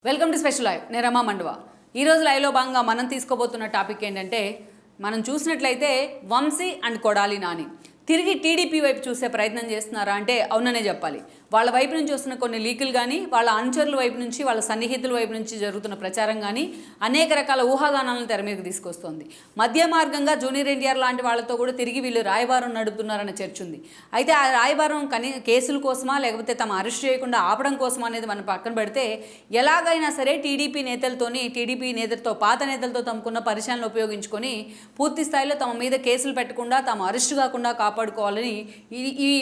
Welcome to special live. నేను రమా మండువా. ఈరోజు లైవ్లో భాగంగా మనం తీసుకోబోతున్న టాపిక్ ఏంటంటే, మనం చూసినట్లయితే వంశీ అండ్ కొడాలి నాని తిరిగి టీడీపీ వైపు చూసే ప్రయత్నం చేస్తున్నారా అంటే అవుననే చెప్పాలి. వాళ్ళ వైపు నుంచి వస్తున్న కొన్ని లీకులు కానీ, వాళ్ళ అనుచరుల వైపు నుంచి, వాళ్ళ సన్నిహితుల వైపు నుంచి జరుగుతున్న ప్రచారం కానీ అనేక రకాల ఊహాగానాలను తెర మీదకి తీసుకొస్తుంది. మధ్య మార్గంగా జూనియర్ ఎన్టీఆర్ లాంటి వాళ్ళతో కూడా తిరిగి వీళ్ళు రాయబారం నడుపుతున్నారనే చర్చ ఉంది. అయితే ఆ రాయబారం కేసుల కోసమా లేకపోతే తమ అరెస్ట్ చేయకుండా ఆపడం కోసమా అనేది మనం పక్కన పెడితే, ఎలాగైనా సరే టీడీపీ నేతలతో పాత నేతలతో తమకున్న పరిచయాలను ఉపయోగించుకొని పూర్తి స్థాయిలో తమ మీద కేసులు పెట్టకుండా, తాము అరెస్ట్ కాకుండా కాపాడుకోవాలని ఈ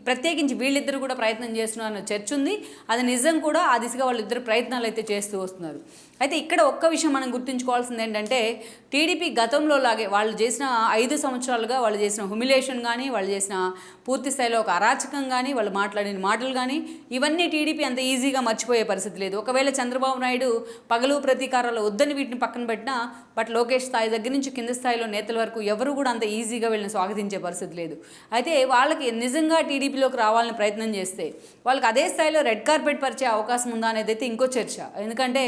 ప్రత్యేకించి వీళ్ళిద్దరు కూడా ప్రయత్నం చేస్తున్నారన్న చర్చ ఉంది. అది నిజం కూడా. ఆ దిశగా వాళ్ళిద్దరు ప్రయత్నాలు అయితే చేస్తూ వస్తున్నారు. అయితే ఇక్కడ ఒక్క విషయం మనం గుర్తుంచుకోవాల్సింది ఏంటంటే, టీడీపీ గతంలో లాగే వాళ్ళు చేసిన 5 సంవత్సరాలుగా వాళ్ళు చేసిన హ్యూమిలేషన్ కానీ, వాళ్ళు చేసిన పూర్తి స్థాయిలో ఒక అరాచకం కానీ, వాళ్ళు మాట్లాడిన మాటలు కానీ, ఇవన్నీ టీడీపీ అంత ఈజీగా మర్చిపోయే పరిస్థితి లేదు. ఒకవేళ చంద్రబాబు నాయుడు పగలు ప్రతీకారాలు వద్దని వీటిని పక్కన పెట్టినా, బట్ లోకేష్ స్థాయి దగ్గర నుంచి కింద స్థాయిలో నేతల వరకు ఎవరు కూడా అంత ఈజీగా వీళ్ళని స్వాగతించే పరిస్థితి లేదు. అయితే వాళ్ళకి నిజంగా టీడీపీలోకి రావాలని ప్రయత్నం చేస్తే వాళ్ళకి అదే స్థాయిలో రెడ్ కార్పెట్ పరిచే అవకాశం ఉందా అనేది అయితే ఇంకో చర్చ. ఎందుకంటే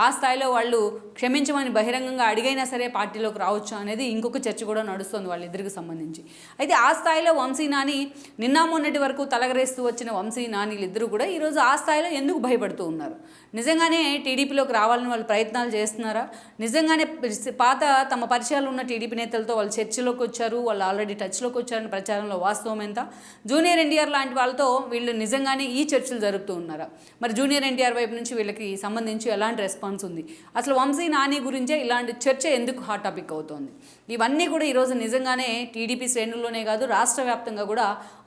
ఆ స్థాయిలో వాళ్ళు క్షమించమని బహిరంగంగా అడిగైనా సరే పార్టీలోకి రావచ్చు అనేది ఇంకొక చర్చ కూడా నడుస్తుంది వాళ్ళిద్దరికి సంబంధించి. అయితే ఆ స్థాయిలో వంశీ నాని నిన్న మొన్నటి వరకు తలగరేస్తూ వచ్చిన వంశీ నానీలు ఇద్దరు కూడా ఈరోజు ఆ స్థాయిలో ఎందుకు భయపడుతూ ఉన్నారు? నిజంగానే టీడీపీలోకి రావాలని వాళ్ళు ప్రయత్నాలు చేస్తున్నారా? నిజంగానే పాత తమ పరిచయాలు ఉన్న టీడీపీ నేతలతో వాళ్ళు చర్చలోకి వచ్చారు, వాళ్ళు ఆల్రెడీ టచ్లోకి వచ్చారని ప్రచారంలో వాస్తవం ఎంత? జూనియర్ ఎన్టీఆర్ లాంటి వాళ్ళతో వీళ్ళు నిజంగానే ఈ చర్చలు జరుపుతూ ఉన్నారా? మరి జూనియర్ ఎన్టీఆర్ వైపు నుంచి వీళ్ళకి సంబంధించి ఎలాంటి రెస్పాన్స్ ఉంది? అసలు వంశీ నాని గురించే ఇలాంటి చర్చ ఎందుకు హాట్ టాపిక్ అవుతోంది? ఇవన్నీ కూడా ఈరోజు నిజంగానే టీడీపీ శ్రేణుల్లోనే కాదు, రాష్ట్ర వ్యాప్తంగా కూడా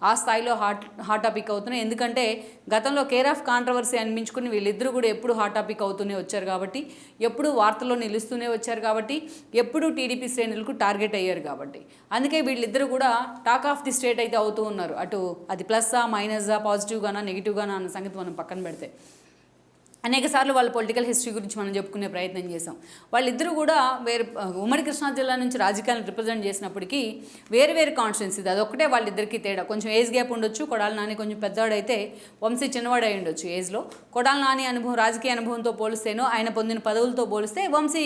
ఆ స్థాయిలో హాట్ టాపిక్ అవుతున్నాయి. ఎందుకంటే గతంలో కేర్ ఆఫ్ కాంట్రవర్సీ అనిపించుకుని వీళ్ళిద్దరూ కూడా ఎప్పుడు హాట్ టాపిక్ అవుతూనే వచ్చారు కాబట్టి, ఎప్పుడు వార్తల్లో నిలుస్తూనే వచ్చారు కాబట్టి, ఎప్పుడు టీడీపీ శ్రేణులకు టార్గెట్ అయ్యారు కాబట్టి, అందుకే వీళ్ళిద్దరూ కూడా టాక్ ఆఫ్ ది స్టేట్ అయితే అవుతూ ఉన్నారు. అటు అది ప్లస్సా మైనస్సా, పాజిటివ్గానా నెగిటివ్గానా అన్న సంగతి మనం పక్కన పెడితే, అనేకసార్లు వాళ్ళ పొలిటికల్ హిస్టరీ గురించి మనం చెప్పుకునే ప్రయత్నం చేసాం. వాళ్ళిద్దరూ కూడా ఉమ్మడి కృష్ణా జిల్లా నుంచి రాజకీయాలను రిప్రజెంట్ చేసినప్పటికీ వేరు కాన్స్టిట్యున్సీ, అదొక్కటే వాళ్ళిద్దరికీ తేడా. కొంచెం ఏజ్ గ్యాప్ ఉండొచ్చు. కొడాలి నాని కొంచెం పెద్దవాడైతే వంశీ చిన్నవాడు అయి ఉండొచ్చు ఏజ్లో. కొడాలి నాని అనుభవం, రాజకీయ అనుభవంతో పోలిస్తేనో, ఆయన పొందిన పదవులతో పోలిస్తే వంశీ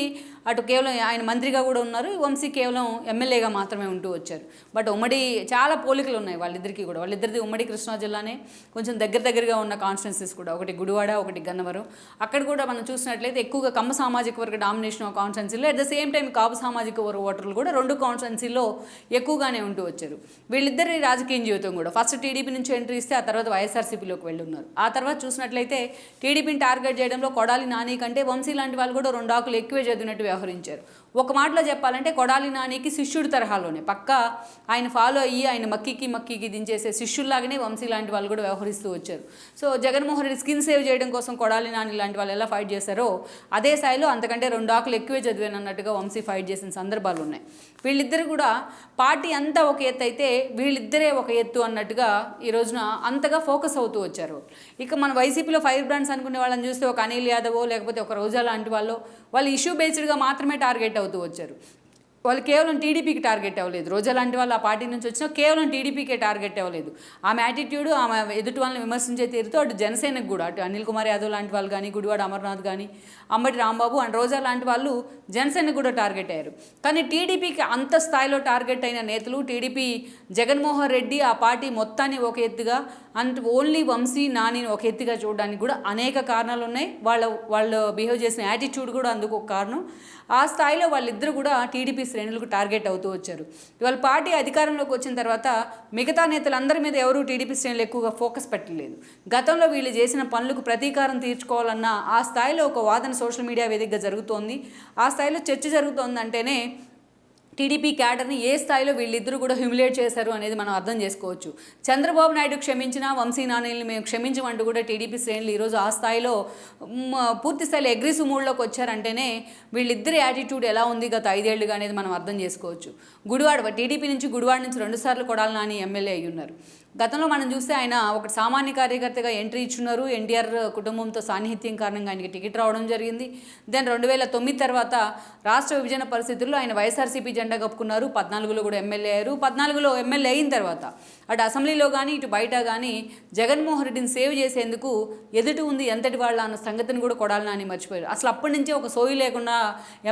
అటు కేవలం ఆయన మంత్రిగా కూడా ఉన్నారు, వంశీ కేవలం ఎమ్మెల్యేగా మాత్రమే ఉంటూ వచ్చారు. బట్ ఉమ్మడి చాలా పోలికలు ఉన్నాయి వాళ్ళిద్దరికీ కూడా. వాళ్ళిద్దరిది ఉమ్మడి కృష్ణా జిల్లానే, కొంచెం దగ్గరగా ఉన్న కాన్స్టిట్యున్సీస్ కూడా, ఒకటి గుడివాడ, ఒకటి గన్నవరం. అక్కడ కూడా మనం చూసినట్లయితే ఎక్కువగా కమ్మ సామాజిక వర్గ డామినేషన్ ఆఫ్ కాన్స్టిట్యున్సీలో, అట్ ద సేమ్ టైం కాపు సామాజిక వర్గ ఓటర్లు కూడా 2 కాన్స్టిట్యున్సీలో ఎక్కువగానే ఉంటూ వచ్చారు. వీళ్ళిద్దరి రాజకీయ జీవితం కూడా ఫస్ట్ టీడీపీ నుంచి ఎంట్రీ ఇస్తే ఆ తర్వాత వైఎస్ఆర్సీపీలోకి వెళ్ళున్నారు. ఆ తర్వాత చూసినట్లయితే టీడీపీని టార్గెట్ చేయడంలో కొడాలి నాని కంటే వంశీ లాంటి వాళ్ళు కూడా 2 ఆకులు ఎక్కువే చదివినట్టు వ్యవహరించారు. ఒక మాటలో చెప్పాలంటే కొడాలి నానికి శిష్యుడి తరహాలోనే పక్కా ఆయన ఫాలో అయ్యి ఆయన మక్కికి దించేసే శిష్యుల్లాగానే వంశీ లాంటి వాళ్ళు కూడా వ్యవహరిస్తూ వచ్చారు. So Jaganmohan Reddy skin save చేయడం కోసం కొడాలి నాని లాంటి వాళ్ళు ఎలా ఫైట్ చేశారో అదే స్థాయిలో అంతకంటే 2 ఆకులు ఎక్కువే చదివానన్నట్టుగా వంశీ ఫైట్ చేసిన సందర్భాలు ఉన్నాయి. వీళ్ళిద్దరు కూడా పార్టీ అంతా ఒక ఎత్తు అయితే వీళ్ళిద్దరే ఒక ఎత్తు అన్నట్టుగా ఈ రోజున అంతగా ఫోకస్ అవుతూ వచ్చారు. ఇక మన వైసీపీలో ఫైర్ బ్రాండ్స్ అనుకునే వాళ్ళని చూస్తే ఒక అనిల్ యాదవ్ లేకపోతే ఒక రోజా లాంటి వాళ్ళు ఇష్యూ బేస్డ్గా మాత్రమే టార్గెట్ అవుతూ వచ్చారు. వాళ్ళు కేవలం టీడీపీకి టార్గెట్ అవ్వలేదు. రోజా లాంటి వాళ్ళు ఆ పార్టీ నుంచి వచ్చినా కేవలం టీడీపీకే టార్గెట్ అవ్వలేదు. ఆమె యాటిట్యూడ్, ఆమె ఎదుటి వాళ్ళని విమర్శించే తీరుతో అటు జనసేనకు కూడా, అటు అనిల్ కుమార్ యాదవ్ లాంటి వాళ్ళు కానీ, గుడివాడ అమర్నాథ్ కానీ, అంబటి రాంబాబు అండ్ రోజా లాంటి వాళ్ళు జనసేనకు కూడా టార్గెట్ అయ్యారు. కానీ టీడీపీకి అంత స్థాయిలో టార్గెట్ అయిన నేతలు, టీడీపీ జగన్మోహన్ రెడ్డి ఆ పార్టీ మొత్తాన్ని ఒక ఎత్తుగా, అండ్ ఓన్లీ వంశీ నానిని ఒక ఎత్తుగా చూడడానికి కూడా అనేక కారణాలు ఉన్నాయి. వాళ్ళు బిహేవ్ చేసిన యాటిట్యూడ్ కూడా అందుకు ఒక కారణం. ఆ స్థాయిలో వాళ్ళిద్దరూ కూడా టీడీపీ శ్రేణులకు టార్గెట్ అవుతూ వచ్చారు. ఇవాళ పార్టీ అధికారంలోకి వచ్చిన తర్వాత మిగతా నేతలందరి మీద ఎవరూ టీడీపీ శ్రేణులు ఎక్కువగా ఫోకస్ పెట్టలేదు. గతంలో వీళ్ళు చేసిన పనులకు ప్రతీకారం తీర్చుకోవాలన్న ఆ స్థాయిలో ఒక వాదన సోషల్ మీడియా వేదికగా జరుగుతోంది. ఆ స్థాయిలో చర్చ జరుగుతోందంటేనే టీడీపీ క్యాడర్ని ఏ స్థాయిలో వీళ్ళిద్దరూ కూడా హ్యూమిలేట్ చేశారు అనేది మనం అర్థం చేసుకోవచ్చు. చంద్రబాబు నాయుడు క్షమించినా వంశీ నానిని మేము క్షమించమంటూ కూడా టీడీపీ శ్రేణులు ఈరోజు ఆ స్థాయిలో పూర్తి స్థాయిలో అగ్రెసివ్ మూడ్లోకి వచ్చారంటేనే వీళ్ళిద్దరి యాటిట్యూడ్ ఎలా ఉంది గత 5 ఏళ్లుగా అనేది మనం అర్థం చేసుకోవచ్చు. టీడీపీ నుంచి గుడివాడ నుంచి 2 సార్లు కొడాలి నాని ఎమ్మెల్యే అయ్యి ఉన్నారు. గతంలో మనం చూస్తే ఆయన ఒక సామాన్య కార్యకర్తగా ఎంట్రీ ఇచ్చున్నారు. ఎన్టీఆర్ కుటుంబంతో సాన్నిహిత్యం కారణంగా ఆయనకి టికెట్ రావడం జరిగింది. దెన్ 2009 తర్వాత రాష్ట్ర విభజన పరిస్థితుల్లో ఆయన వైఎస్ఆర్సీపీ జెండా కప్పుకున్నారు. 14లో కూడా ఎమ్మెల్యే అయ్యారు. 14లో ఎమ్మెల్యే అయిన తర్వాత అటు అసెంబ్లీలో కానీ ఇటు బయట కానీ జగన్మోహన్ రెడ్డిని సేవ్ చేసేందుకు ఎదుటి ఉంది ఎంతటి వాళ్ళ అన్న సంగతిని కూడా కొడాలి నాని మర్చిపోయారు. అసలు అప్పటి నుంచే ఒక సోయి లేకుండా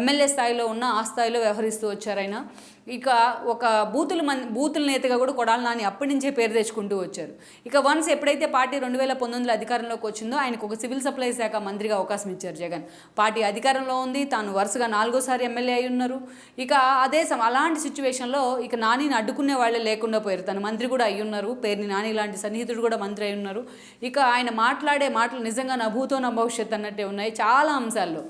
ఎమ్మెల్యే స్థాయిలో ఉన్న ఆ స్థాయిలో వ్యవహరిస్తూ వచ్చారు ఆయన. ఇక ఒక బూతుల నేతగా కూడా కొడాలి నాని అప్పటి నుంచే పేరు తెచ్చుకుంటూ వచ్చారు. ఇక వన్స్ ఎప్పుడైతే పార్టీ 2019లో అధికారంలోకి వచ్చిందో ఆయనకు ఒక సివిల్ సప్లై శాఖ మంత్రిగా అవకాశం ఇచ్చారు జగన్. పార్టీ అధికారంలో ఉంది, తాను వరుసగా 4వ సారి ఎమ్మెల్యే అయి ఉన్నారు. ఇక అలాంటి సిచ్యువేషన్లో ఇక నానిని అడ్డుకునే వాళ్ళే లేకుండా పోయారు. తన మంత్రి కూడా అయి ఉన్నారు, పేరుని నాని లాంటి సన్నిహితుడు కూడా మంత్రి అయి ఉన్నారు. ఇక ఆయన మాట్లాడే మాటలు నిజంగా నా భూతో నా భవిష్యత్ అన్నట్టే ఉన్నాయి చాలా అంశాల్లో.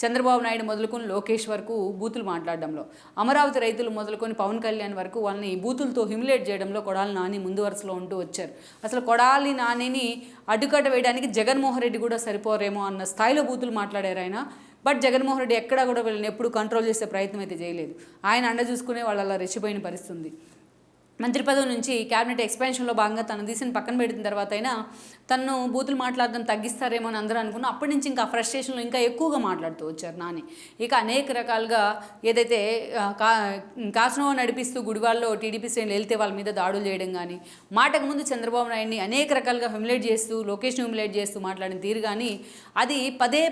చంద్రబాబు నాయుడు మొదలుకొని లోకేష్ వరకు బూతులు మాట్లాడడంలో, అమరావతి రైతులు మొదలుకొని పవన్ కళ్యాణ్ వరకు వాళ్ళని బూతులతో హ్యూమిలేట్ చేయడంలో కొడాలి నాని ముందు వరుసలో ఉంటూ వచ్చారు. అసలు కొడాలి నానిని అడ్డుకట్ట వేయడానికి జగన్మోహన్ రెడ్డి కూడా సరిపోరేమో అన్న స్థాయిలో బూతులు మాట్లాడారు ఆయన. బట్ జగన్మోహన్ రెడ్డి ఎక్కడా కూడా వీళ్ళని ఎప్పుడు కంట్రోల్ చేసే ప్రయత్నం అయితే చేయలేదు. ఆయన అండ చూసుకునే వాళ్ళు అలా రెచ్చిపోయిన పరిస్థితి ఉంది. మంత్రి పదవి నుంచి క్యాబినెట్ ఎక్స్పాన్షన్లో భాగంగా తను తీసిన పక్కన పెట్టిన తర్వాత అయినా తను బూతులు మాట్లాడడం తగ్గిస్తారేమో అని అందరూ అనుకున్నా. అప్పటి నుంచి ఇంకా ఫ్రస్ట్రేషన్లో ఇంకా ఎక్కువగా మాట్లాడుతూ వచ్చారు నాని. ఇక అనేక రకాలుగా ఏదైతే కాసునో నడిపిస్తూ గుడివాళ్ళలో టీడీపీ శ్రేణులు వెళ్తే వాళ్ళ మీద దాడులు చేయడం కానీ, మాటకు ముందు చంద్రబాబు నాయుడిని అనేక రకాలుగా హ్యూమిలేట్ చేస్తూ లోకేష్ని హ్యూమిలేట్ చేస్తూ మాట్లాడిన తీరు కానీ, అది పదే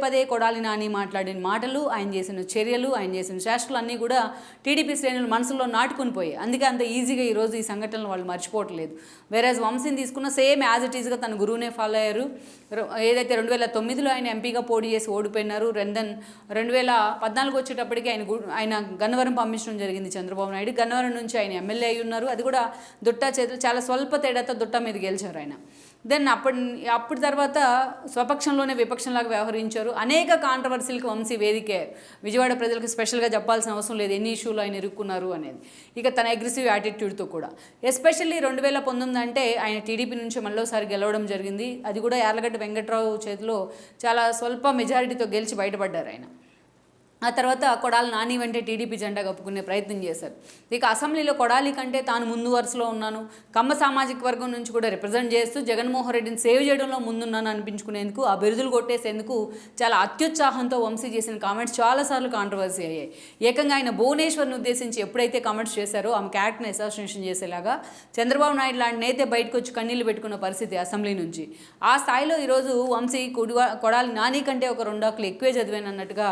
పదే కొడాలి నాని మాట్లాడిన మాటలు, ఆయన చేసిన చర్యలు, ఆయన చేసిన చేష్టలు అన్నీ కూడా టీడీపీ శ్రేణులు మనసులో నాటుకొని పోయాయి. అందుకే అంత ఈజీగా ఈరోజు ఈ సంఘటనలు వాళ్ళు మర్చిపోవట్లేదు. వేరేజ్ వంశీని తీసుకున్న సేమ్ యాజ్ ఇట్ ఈజ్గా తన గురువునే ఫాలో అయ్యారు. ఏదైతే 2009లో ఆయన ఎంపీగా పోటీ చేసి ఓడిపోయినారు. 2014 వచ్చేటప్పటికి ఆయన గన్నవరం పంపించడం జరిగింది చంద్రబాబు నాయుడు. గన్నవరం నుంచి ఆయన ఎమ్మెల్యే అయి ఉన్నారు. అది కూడా దుట్టా చేతులు చాలా స్వల్ప తేడాతో దుట్టా మీద గెలిచారు ఆయన. దెన్ అప్పటి తర్వాత స్వపక్షంలోనే విపక్షంలాగా వ్యవహరించారు. అనేక కాంట్రవర్సీలకు వంశీ వేదికే. విజయవాడ ప్రజలకు స్పెషల్గా చెప్పాల్సిన అవసరం లేదు ఎన్ని ఇష్యూలు ఆయన ఇరుక్కున్నారు అనేది. ఇక తన అగ్రెసివ్ యాటిట్యూడ్తో కూడా ఎస్పెషల్లీ 2019 అంటే ఆయన టీడీపీ నుంచి మళ్ళీసారి గెలవడం జరిగింది. అది కూడా యార్లగడ్డ వెంకట్రావు చేతిలో చాలా స్వల్ప మెజారిటీతో గెలిచి బయటపడ్డారు ఆయన. ఆ తర్వాత కొడాలి నాని వెంటే టీడీపీ జెండా కప్పుకునే ప్రయత్నం చేశారు. ఇక అసెంబ్లీలో కొడాలి కంటే తాను ముందు వరుసలో ఉన్నాను, కమ్మ సామాజిక వర్గం నుంచి కూడా రిప్రజెంట్ చేస్తూ జగన్మోహన్ రెడ్డిని సేవ్ చేయడంలో ముందున్నాను అనిపించుకునేందుకు, ఆ బిరుదులు కొట్టేసేందుకు చాలా అత్యుత్సాహంతో వంశీ చేసిన కామెంట్స్ చాలాసార్లు కాంట్రవర్సీ అయ్యాయి. ఏకంగా ఆయన భువనేశ్వర్ని ఉద్దేశించి ఎప్పుడైతే కామెంట్స్ చేశారో ఆమె క్యారెక్టర్ని అసాసినేషన్ చేసేలాగా చంద్రబాబు నాయుడు లాంటి నేతే బయటకు వచ్చి కన్నీళ్లు పెట్టుకున్న పరిస్థితి అసెంబ్లీ నుంచి. ఆ స్థాయిలో ఈరోజు వంశీ కొడాలి నాని కంటే ఒక 2 ఆకులు ఎక్కువే చదివానన్నట్టుగా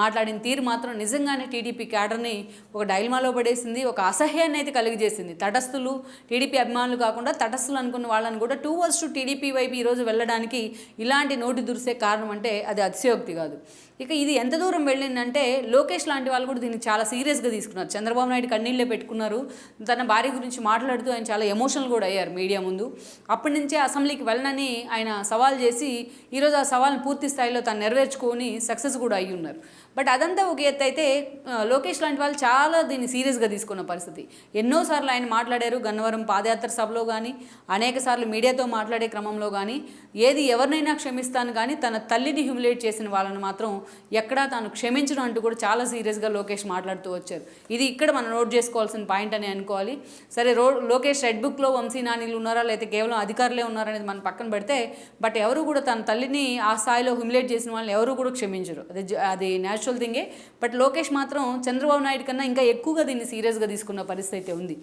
మాట్లాడిన తీరు మాత్రం నిజంగానే టీడీపీ క్యాడర్ని ఒక డైల్మాలో పడేసింది, ఒక అసహ్యాన్ని అయితే కలిగజేసింది. తటస్థులు టీడీపీ అభిమానులు కాకుండా తటస్థులు అనుకున్న వాళ్ళని కూడా టువర్డ్స్ టీడీపీ వైపు ఈరోజు వెళ్ళడానికి ఇలాంటి నోటి దురిసే కారణం అంటే అది అతిశయోక్తి కాదు. ఇక ఇది ఎంత దూరం వెళ్ళిందంటే లోకేష్ లాంటి వాళ్ళు కూడా దీన్ని చాలా సీరియస్గా తీసుకున్నారు. చంద్రబాబు నాయుడు కన్నీళ్ళే పెట్టుకున్నారు. తన భార్య గురించి మాట్లాడుతూ ఆయన చాలా ఎమోషనల్ కూడా అయ్యారు మీడియా ముందు. అప్పటి నుంచే అసెంబ్లీకి వెళ్ళనని ఆయన సవాల్ చేసి ఈరోజు ఆ సవాల్ని పూర్తి స్థాయిలో తను నెరవేర్చుకొని సక్సెస్ కూడా అయ్యి ఉన్నారు. బట్ అదంతా ఒక ఎత్తు అయితే లోకేష్ లాంటి వాళ్ళు చాలా దీన్ని సీరియస్గా తీసుకున్న పరిస్థితి. ఎన్నోసార్లు ఆయన మాట్లాడారు గన్నవరం పాదయాత్ర సభలో కానీ, అనేక సార్లు మీడియాతో మాట్లాడే క్రమంలో కానీ, ఏది ఎవరినైనా క్షమిస్తాను కానీ తన తల్లిని హ్యూమిలేట్ చేసిన వాళ్ళని మాత్రం ఎక్కడా తాను క్షమించడం అంటూ కూడా చాలా సీరియస్గా లోకేష్ మాట్లాడుతూ వచ్చారు. ఇది ఇక్కడ మనం నోట్ చేసుకోవాల్సిన పాయింట్ అని అనుకోవాలి. సరే లోకేష్ రెడ్ బుక్లో వంశీ నానీలు ఉన్నారా లేకపోతే కేవలం అధికారులే ఉన్నారనేది మనం పక్కన పెడితే, బట్ ఎవరు కూడా తన తల్లిని ఆ స్థాయిలో హ్యూమిలేట్ చేసిన వాళ్ళని ఎవరు కూడా క్షమించరు. అది న్యాచురల్ థింగే. బట్ లోకేష్ మాత్రం చంద్రబాబు నాయుడు కన్నా ఇంకా ఎక్కువగా దీన్ని సీరియస్గా తీసుకున్న పరిస్థితి అయితే ఉంది.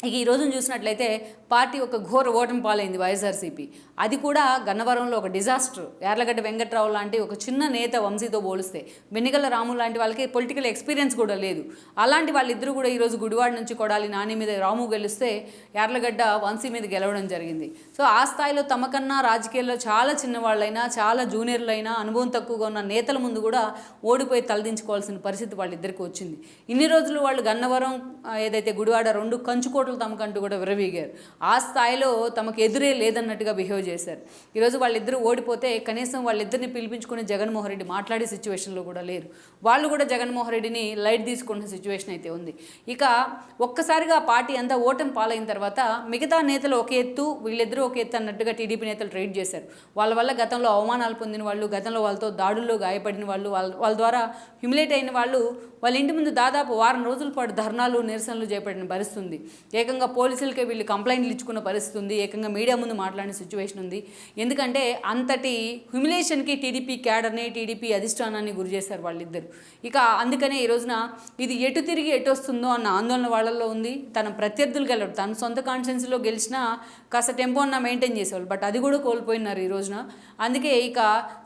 ఇక ఈ రోజును చూసినట్లయితే పార్టీ ఒక ఘోర ఓటమి పాలైంది వైఎస్ఆర్సీపీ. అది కూడా గన్నవరంలో ఒక డిజాస్టర్. యార్లగడ్డ వెంకట్రావు లాంటి ఒక చిన్న నేత వంశీతో పోలిస్తే, వెన్నిగల్ల రాము లాంటి వాళ్ళకి పొలిటికల్ ఎక్స్పీరియన్స్ కూడా లేదు. అలాంటి వాళ్ళిద్దరూ కూడా ఈరోజు గుడివాడ నుంచి కొడాలి నాని మీద రాము గెలిస్తే యార్లగడ్డ వంశీ మీద గెలవడం జరిగింది. సో ఆ స్థాయిలో తమకన్నా రాజకీయాల్లో చాలా చిన్నవాళ్ళైనా, చాలా జూనియర్లైనా, అనుభవం తక్కువగా ఉన్న నేతల ముందు కూడా ఓడిపోయి తలదించుకోవాల్సిన పరిస్థితి వాళ్ళిద్దరికీ వచ్చింది. ఇన్ని రోజులు వాళ్ళు గన్నవరం ఏదైతే గుడివాడ 2 కంచుకోట తమకంటూ కూడా విరవీగారు. ఆ స్థాయిలో తమకు ఎదురే లేదన్నట్టుగా బిహేవ్ చేశారు. ఈరోజు వాళ్ళిద్దరూ ఓడిపోతే కనీసం వాళ్ళిద్దరిని పిలిపించుకుని జగన్మోహన్ రెడ్డి మాట్లాడే సిచ్యువేషన్లో కూడా లేరు. వాళ్ళు కూడా జగన్మోహన్ రెడ్డిని లైట్ తీసుకున్న సిచ్యువేషన్ అయితే ఉంది. ఇక ఒక్కసారిగా పార్టీ అంతా ఓటమి పాలైన తర్వాత మిగతా నేతలు ఒక ఎత్తు, వీళ్ళిద్దరూ ఒక ఎత్తు అన్నట్టుగా టీడీపీ నేతలు ట్రేడ్ చేశారు. వాళ్ళ వల్ల గతంలో అవమానాలు పొందిన వాళ్ళు, గతంలో వాళ్ళతో దాడుల్లో గాయపడిన వాళ్ళు, వాళ్ళ ద్వారా హ్యూమిలేట్ అయిన వాళ్ళు వాళ్ళ ఇంటి ముందు దాదాపు వారం రోజుల పాటు ధర్నాలు, నిరసనలు చేపట్టిన పరిస్థితి ఉంది. ఏకంగా పోలీసులకే వీళ్ళు కంప్లైంట్లు ఇచ్చుకున్న పరిస్థితి ఉంది, ఏకంగా మీడియా ముందు మాట్లాడిన సిచ్యువేషన్ ఉంది. ఎందుకంటే అంతటి హ్యూమిలేషన్కి టీడీపీ క్యాడర్ని, టీడీపీ అధిష్టానాన్ని గురి చేశారు వాళ్ళిద్దరు. ఇక అందుకనే ఈ రోజున ఇది ఎటు తిరిగి ఎటు వస్తుందో అన్న ఆందోళన వాళ్ళల్లో ఉంది. తన ప్రత్యర్థులు గెలవడు, తన సొంత కాన్స్టిట్యున్సీలో గెలిచినా కాస్త టెంపో అన్న మెయింటైన్ చేసేవాళ్ళు, బట్ అది కూడా కోల్పోయినారు ఈ రోజున. అందుకే ఇక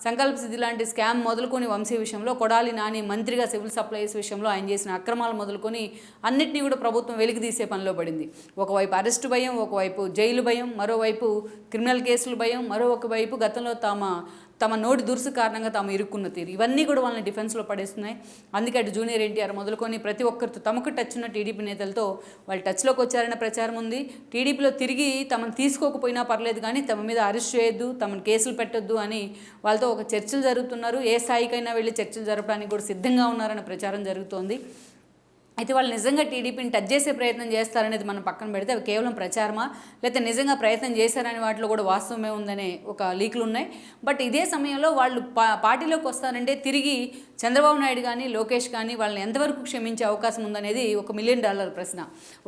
సంకల్ప సిద్ధి లాంటి స్కామ్ మొదలుకొని వంశీ విషయంలో, కొడాలి నాని మంత్రిగా సివిల్ సప్లైస్ విషయంలో ఆయన చేసిన అక్రమాలు మొదలుకొని అన్నిటినీ కూడా ప్రభుత్వం వెలికి తీసే పనిలో పడింది. ఒకవైపు అరెస్టు భయం, ఒకవైపు జైలు భయం, మరోవైపు క్రిమినల్ కేసులు భయం, మరొక వైపు గతంలో తమ నోటి దురుసు కారణంగా తాము ఇరుక్కున్న తీరు, ఇవన్నీ కూడా వాళ్ళని డిఫెన్స్లో పడేస్తున్నాయి. అందుకే అటు జూనియర్ ఎన్టీఆర్ మొదలుకొని ప్రతి ఒక్కరితో తమకు టచ్ ఉన్న టీడీపీ నేతలతో వాళ్ళు టచ్లోకి వచ్చారనే ప్రచారం ఉంది. టీడీపీలో తిరిగి తమను తీసుకోకపోయినా పర్లేదు కానీ తమ మీద అరెస్ట్ చేయొద్దు, తమను కేసులు పెట్టొద్దు అని వాళ్ళతో ఒక చర్చలు జరుగుతున్నారు. ఏ స్థాయికైనా వెళ్ళి చర్చలు జరపడానికి కూడా సిద్ధంగా ఉన్నారనే ప్రచారం జరుగుతోంది. అయితే వాళ్ళు నిజంగా టీడీపీని టచ్ చేసే ప్రయత్నం చేస్తారనేది మనం పక్కన పెడితే అవి కేవలం ప్రచారమా, లేకపోతే నిజంగా ప్రయత్నం చేశారని వాటిలో కూడా వాస్తవమే ఉందనే ఒక లీకులు ఉన్నాయి. బట్ ఇదే సమయంలో వాళ్ళు పార్టీలోకి వస్తారంటే తిరిగి చంద్రబాబు నాయుడు కానీ లోకేష్ కానీ వాళ్ళని ఎంతవరకు క్షమించే అవకాశం ఉందనేది $1 మిలియన్ ప్రశ్న.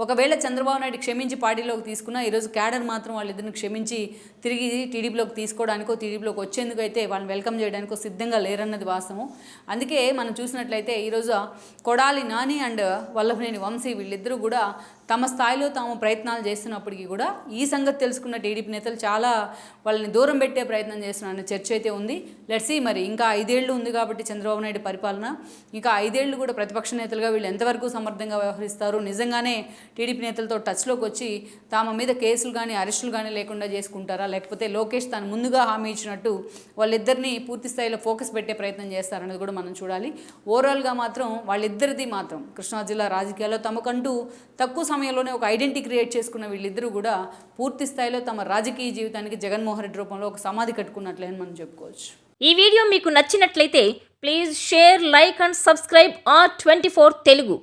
ఒకవేళ చంద్రబాబు నాయుడు క్షమించి పార్టీలోకి తీసుకున్నా ఈరోజు క్యాడర్ మాత్రం వాళ్ళిద్దరిని క్షమించి తిరిగి టీడీపీలోకి తీసుకోవడానికో టీడీపీలోకి వచ్చేందుకు అయితే వాళ్ళని వెల్కమ్ చేయడానికో సిద్ధంగా లేరన్నది వాస్తవం. అందుకే మనం చూసినట్లయితే ఈరోజు కొడాలి నాని అండ్ వల్లభనేని వంశీ వీళ్ళిద్దరూ కూడా తమ స్థాయిలో తాము ప్రయత్నాలు చేస్తున్నప్పటికీ కూడా ఈ సంగతి తెలుసుకున్న టీడీపీ నేతలు చాలా వాళ్ళని దూరం పెట్టే ప్రయత్నం చేస్తున్నారన్న చర్చ అయితే ఉంది. లెట్స్ సీ, మరి ఇంకా 5 ఏళ్ళు ఉంది కాబట్టి చంద్రబాబు నాయుడు పరిపాలన, ఇంకా 5 ఏళ్ళు కూడా ప్రతిపక్ష నేతలుగా వీళ్ళు ఎంతవరకు సమర్థంగా వ్యవహరిస్తారు, నిజంగానే టీడీపీ నేతలతో టచ్లోకి వచ్చి తమ మీద కేసులు కానీ అరెస్టులు కానీ లేకుండా చేసుకుంటారా, లేకపోతే లోకేష్ తాను ముందుగా హామీ ఇచ్చినట్టు వాళ్ళిద్దరినీ పూర్తి స్థాయిలో ఫోకస్ పెట్టే ప్రయత్నం చేస్తారనేది కూడా మనం చూడాలి. ఓవరాల్గా మాత్రం వాళ్ళిద్దరిది మాత్రం కృష్ణా జిల్లా రాజకీయాల్లో తమకంటూ తక్కువ సమయంలోనే ఒక ఐడెంటిటీ క్రియేట్ చేసుకున్న వీళ్ళిద్దరూ కూడా పూర్తి స్థాయిలో తమ రాజకీయ జీవితానికి జగన్మోహన్ రెడ్డి రూపంలో ఒక సమాధి కట్టుకున్నట్లే అని మనం చెప్పుకోవచ్చు. ఈ వీడియో మీకు నచ్చినట్లయితే please share, like and subscribe R24 Telugu.